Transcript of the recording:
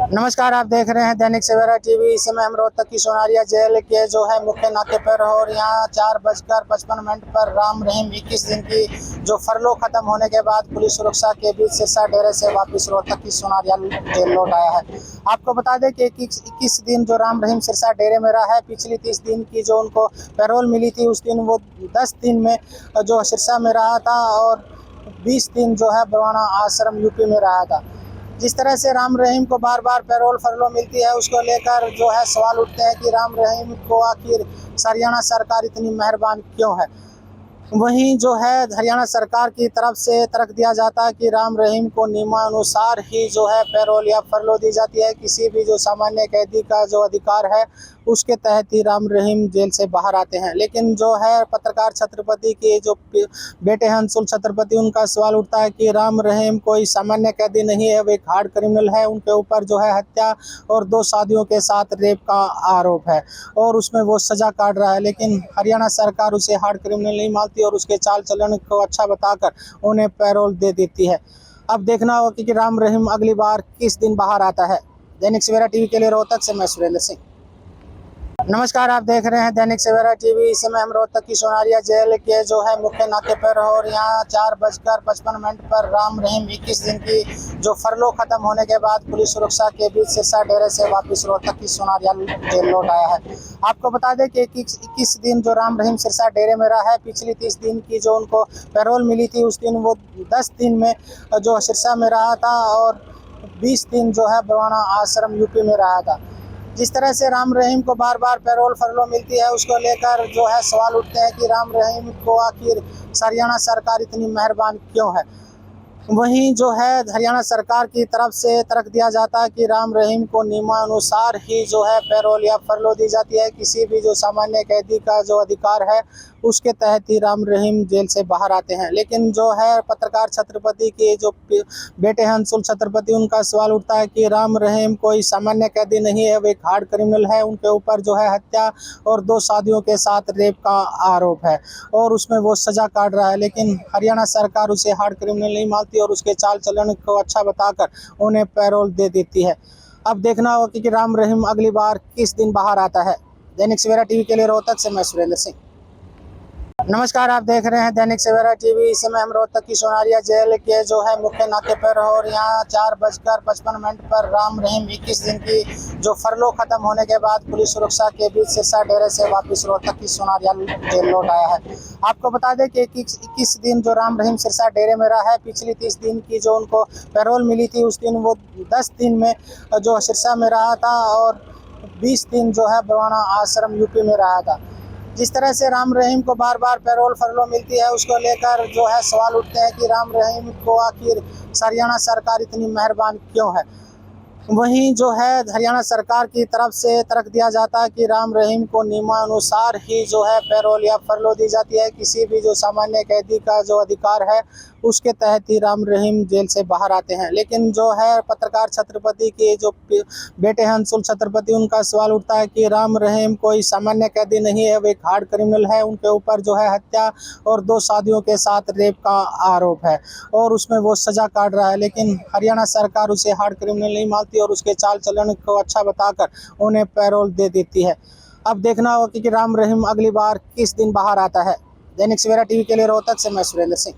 नमस्कार, आप देख रहे हैं दैनिक सवेरा टीवी। इस समय हम रोहतक की सोनारिया जेल के जो है मुख्य नाके पर और यहाँ 4:55 पर राम रहीम 21 दिन की जो फरलो खत्म होने के बाद पुलिस सुरक्षा के बीच सिरसा डेरे से वापस रोहतक की सोनारिया जेल लौट आया है। आपको बता दें कि 21 दिन जो राम रहीम सिरसा डेरे में रहा है, पिछली 30 दिन की जो उनको पैरोल मिली थी उस दिन वो 10 दिन में जो सिरसा में रहा था और 20 दिन जो है बरवाना आश्रम यूपी में रहा था। जिस तरह से राम रहीम को बार बार पैरोल फरलो मिलती है, उसको लेकर जो है सवाल उठते हैं कि राम रहीम को आखिर हरियाणा सरकार इतनी मेहरबान क्यों है। वहीं जो है हरियाणा सरकार की तरफ से तर्क दिया जाता है कि राम रहीम को नियमानुसार ही जो है पैरोल या फरलो दी जाती है। किसी भी जो सामान्य कैदी का जो अधिकार है उसके तहत ही राम रहीम जेल से बाहर आते हैं। लेकिन जो है पत्रकार छत्रपति के जो बेटे हैं अंशुल छत्रपति, उनका सवाल उठता है कि राम रहीम कोई सामान्य कैदी नहीं है, वे एक हार्ड क्रिमिनल है। उनके ऊपर जो है हत्या और 2 शादियों के साथ रेप का आरोप है और उसमें वो सजा काट रहा है। लेकिन हरियाणा सरकार उसे हार्ड क्रिमिनल नहीं मानती और उसके चाल चलन को अच्छा बताकर उन्हें पैरोल दे देती है। अब देखना होगा कि राम रहीम अगली बार किस दिन बाहर आता है। दैनिक सवेरा टीवी के लिए रोहतक से मैं सुरेंद्र सिंह। नमस्कार, आप देख रहे हैं दैनिक सवेरा टीवी। इस समय हम रोहतक की सोनारिया जेल के जो है मुख्य नाके पर और यहाँ 4:55 पर राम रहीम 21 दिन की जो फरलो खत्म होने के बाद पुलिस सुरक्षा के बीच सिरसा डेरे से वापस रोहतक की सोनारिया जेल लौट आया है। आपको बता दें कि 21 दिन जो राम रहीम सिरसा डेरे में रहा है, पिछली 30 दिन की जो उनको पैरोल मिली थी उस दिन वो 10 दिन में जो सिरसा में रहा था और 20 दिन जो है बरवाना आश्रम यूपी में रहा था। जिस तरह से राम रहीम को बार बार पैरोल फरलो मिलती है, उसको लेकर जो है सवाल उठते हैं कि राम रहीम को आखिर हरियाणा सरकार इतनी मेहरबान क्यों है। वहीं जो है हरियाणा सरकार की तरफ से तर्क दिया जाता है कि राम रहीम को नियमानुसार ही जो है पैरोल या फरलो दी जाती है। किसी भी जो सामान्य कैदी का जो अधिकार है उसके तहत ही राम रहीम जेल से बाहर आते हैं। लेकिन जो है पत्रकार छत्रपति के जो बेटे हैं अंशुल छत्रपति, उनका सवाल उठता है कि राम रहीम कोई सामान्य कैदी नहीं है, वे एक हार्ड क्रिमिनल है। उनके ऊपर जो है हत्या और 2 शादियों के साथ रेप का आरोप है और उसमें वो सजा काट रहा है। लेकिन हरियाणा सरकार उसे हार्ड क्रिमिनल नहीं मानती और उसके चाल चलन को अच्छा बताकर उन्हें पैरोल दे देती है। अब देखना होगा कि राम रहीम अगली बार किस दिन बाहर आता है। दैनिक सवेरा टीवी के लिए रोहतक से मैं सुरेंद्र सिंह। नमस्कार, आप देख रहे हैं दैनिक सवेरा टीवी। इस समय हम रोहतक की सोनारिया जेल के जो है मुख्य नाके पर और यहाँ 4:55 पर राम रहीम 21 दिन की जो फरलो खत्म होने के बाद पुलिस सुरक्षा के बीच सिरसा डेरे से वापस रोहतक की सोनारिया जेल लौट आया है। आपको बता दें कि 21 दिन जो राम रहीम सिरसा डेरे में रहा है, पिछली 30 दिन की जो उनको पैरोल मिली थी उस दिन वो 10 दिन में जो सिरसा में रहा था और 20 दिन जो है बरवाना आश्रम यूपी में रहा था। जिस तरह से राम रहीम को बार बार पैरोल फरलो मिलती है, उसको लेकर जो है सवाल उठते हैं कि राम रहीम को आखिर हरियाणा सरकार इतनी मेहरबान क्यों है। वहीं जो है हरियाणा सरकार की तरफ से तर्क दिया जाता है कि राम रहीम को नियमानुसार ही जो है पैरोल या फरलो दी जाती है। किसी भी जो सामान्य कैदी का जो अधिकार है उसके तहत ही राम रहीम जेल से बाहर आते हैं। लेकिन जो है पत्रकार छत्रपति के जो बेटे हैं अंशुल छत्रपति, उनका सवाल उठता है कि राम रहीम कोई सामान्य कैदी नहीं है, वे एक हार्ड क्रिमिनल है। उनके ऊपर जो है हत्या और 2 शादियों के साथ रेप का आरोप है और उसमें वो सजा काट रहा है। लेकिन हरियाणा सरकार उसे हार्ड क्रिमिनल नहीं मानती और उसके चाल चलन को अच्छा बताकर उन्हें पैरोल दे देती है। अब देखना होगा कि राम रहीम अगली बार किस दिन बाहर आता है। दैनिक सवेरा टीवी के लिए रोहतक से मैं सुरेंद्र सिंह।